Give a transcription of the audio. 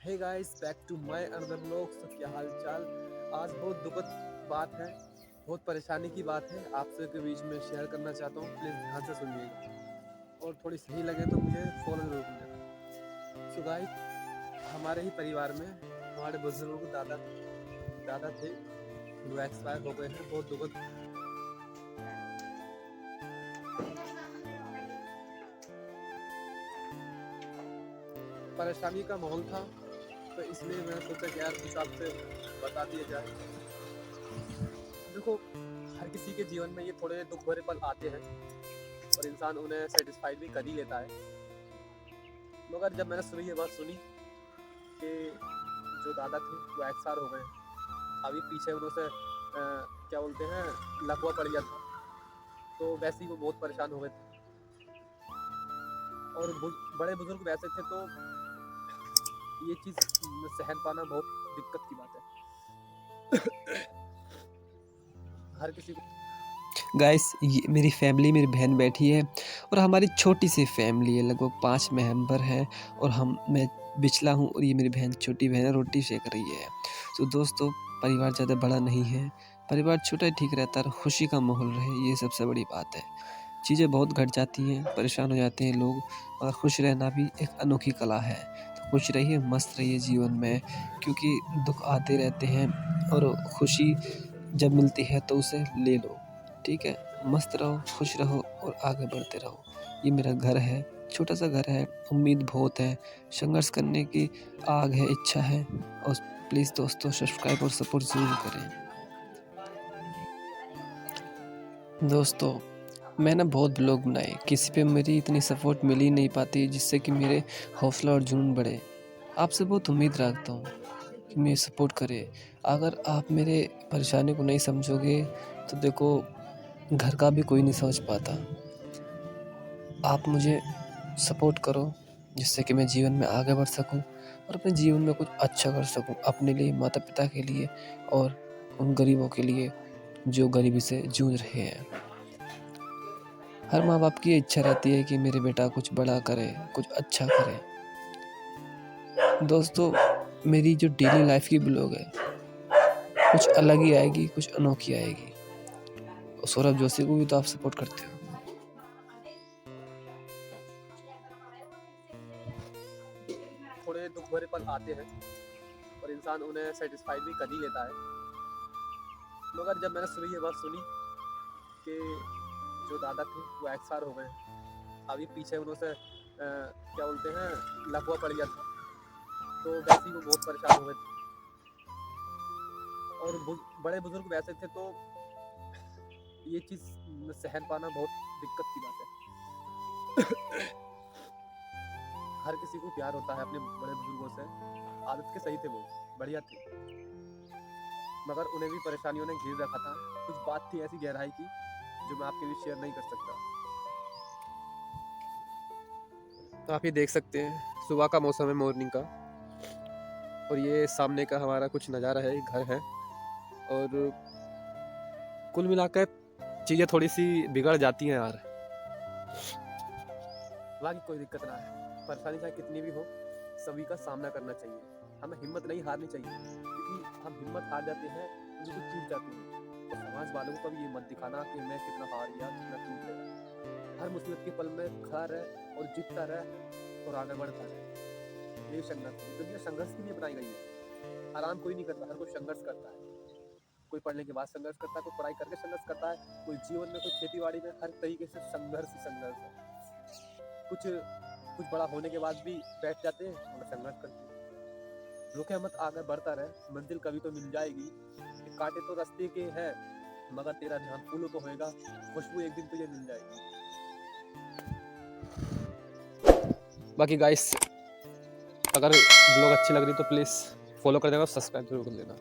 Hey guys, back to my another vlog. तो क्या हाल चाल। आज बहुत दुखद बात है, बहुत परेशानी की बात है, आप सबके बीच में शेयर करना चाहता हूँ। प्लीज़ ध्यान से सुनिएगा और थोड़ी सही लगे तो मुझे फॉलो जरूर कीजिएगा। सो गाइस, हमारे ही परिवार में हमारे बुजुर्ग दादा दादा थे, वो एक्सपायर हो गए हैं। बहुत दुखद परेशानी का माहौल था, तो इसलिए मैंने सोचा कि यार कुछ आपसे बता दिया जाए। देखो, हर किसी के जीवन में ये थोड़े दुख भरे पल आते हैं और इंसान उन्हें सेटिस्फाइड भी कर ही लेता है। मगर जब मैंने सुनी ये बात सुनी कि जो दादा थे वो एक्सपायर हो गए, अभी पीछे उन्होंने क्या बोलते हैं, लकवा पड़ गया था, तो वैसे ही वो बहुत परेशान हो गए थे। और बड़े बुजुर्ग वैसे थे, तो ये चीज़ सहन पाना बहुत दिक्कत की बात है। हर किसी को गाइस, ये मेरी फैमिली, मेरी बहन बैठी है और हमारी छोटी सी फैमिली है, लगभग 5 मेंबर हैं और मैं बिचला हूँ और ये मेरी बहन, छोटी बहन है, रोटी सेक रही है। तो दोस्तों, परिवार ज़्यादा बड़ा नहीं है, परिवार छोटा ही ठीक रहता है और खुशी का माहौल रहे, ये सबसे बड़ी बात है। चीज़ें बहुत घट जाती हैं, परेशान हो जाते हैं लोग, और खुश रहना भी एक अनोखी कला है। तो खुश रहिए, मस्त रहिए जीवन में, क्योंकि दुख आते रहते हैं और खुशी जब मिलती है तो उसे ले लो। ठीक है? मस्त रहो, खुश रहो और आगे बढ़ते रहो। ये मेरा घर है, छोटा-सा घर है, उम्मीद बहुत है, संघर्ष करने की आग है, इच्छा है, और प्लीज़ दोस्तों सब्सक्राइब और सपोर्ट ज़रूर करें। दोस्तों, मैंने बहुत ब्लॉग बनाए, किसी पे मेरी इतनी सपोर्ट मिल ही नहीं पाती जिससे कि मेरे हौसला और जुनून बढ़े। आपसे बहुत उम्मीद रखता हूँ कि मेरी सपोर्ट करें। अगर आप मेरे परेशानी को नहीं समझोगे तो देखो, घर का भी कोई नहीं समझ पाता। आप मुझे सपोर्ट करो जिससे कि मैं जीवन में आगे बढ़ सकूं और अपने जीवन में कुछ अच्छा कर सकूं, अपने लिए, माता-पिता के लिए और उन गरीबों के लिए जो गरीबी से जूझ रहे हैं। हर माँ-बाप की ये इच्छा रहती है कि मेरे बेटा कुछ बड़ा करे, कुछ अच्छा करे। दोस्तों, मेरी जो डेली लाइफ की ब्लॉग है, कुछ अलग ही आएगी, कुछ अनोखी आएगी। और सौरभ जोशी को भी तो आप सपोर्ट करते हो। थोड़े दुख भरे पल आते हैं और इंसान उन्हें सेटिस्फाइड भी कर ही लेता है। मगर जब मैंने सुनी ये बात सुनी कि जो दादा थे वो एक्सपायर हो गए, अभी पीछे उन्होंने क्या बोलते हैं, लकवा पड़ गया था, तो वैसे ही वो बहुत परेशान हो गए थे। और बड़े बुजुर्ग वैसे थे, तो ये चीज़ सहन पाना बहुत दिक्कत की बात है। हर किसी को प्यार होता है अपने बड़े बुजुर्गों से, आदत के सही थे, वो बढ़िया थे, मगर उन्हें भी परेशानियों ने घेर रखा था। कुछ बात थी ऐसी गहराई की जो मैं आपके बीच शेयर नहीं कर सकता। तो आप ये देख सकते हैं, सुबह का मौसम है, मॉर्निंग का, और ये सामने का हमारा कुछ नज़ारा है, घर है। और कुल मिलाकर चीज़ें थोड़ी सी बिगड़ जाती हैं यार। बाकी कोई दिक्कत ना है, परेशानी चाहे कितनी भी हो, सभी का सामना करना चाहिए। हमें हिम्मत नहीं हारनी चाहिए, क्योंकि हम हिम्मत हार जाते हैं तो बिल्कुल टूट जाती है। और समाज वालों को कभी ये मत दिखाना कि मैं कितना हार गया, कितना टूट गया। हर मुसीबत के पल में खड़ा रहे और जीतता रहे और आगे बढ़ता रहे। यही संघर्ष है, दुनिया संघर्ष के लिए बनाई गई है। आराम कोई नहीं करता, हर कोई संघर्ष करता है। कोई पढ़ने के बाद संघर्ष करता है, कोई पढ़ाई करके संघर्ष करता है, कोई जीवन में, कोई खेती बाड़ी में, हर तरीके से संघर्ष ही संघर्ष है। कुछ कुछ बड़ा होने के बाद भी बैठ जाते हैं और संघर्ष करते हैं। रुके मत, आगे बढ़ता रहे, मंजिल कभी तो मिल जाएगी। कांटे तो रास्ते के हैं, मगर तेरा ध्यान फूलों को होएगा, खुशबू एक दिन तुझे मिल जाएगी। बाकी गाइस, अगर ब्लॉग अच्छी लग रही तो प्लीज़ फॉलो कर देना, सब्सक्राइब जरूर कर देना।